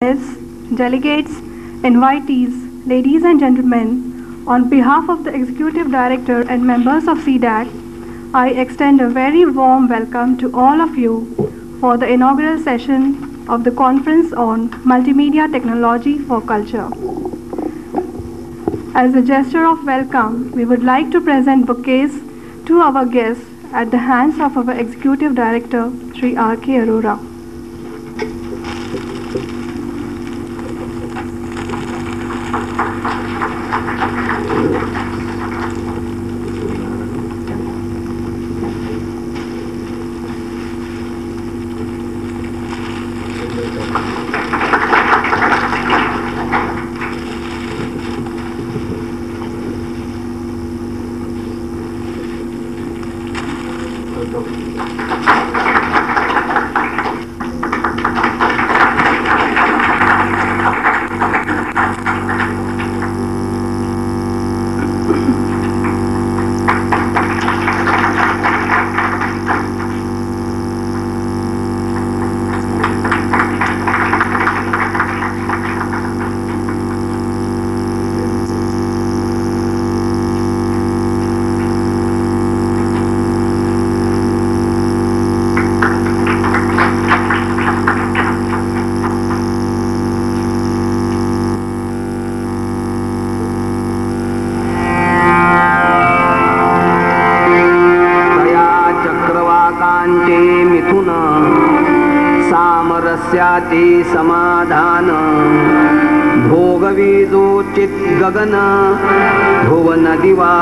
guests, delegates, invitees, ladies and gentlemen, on behalf of the Executive Director and members of CDAC, I extend a very warm welcome to all of you for the inaugural session of the Conference on Multimedia Technology for Culture. As a gesture of welcome, we would like to present bouquets to our guests at the hands of our Executive Director, Sri R.K. Arora. सामरस्याति समाधान भोगवीजोचित गगन भुवन दिवा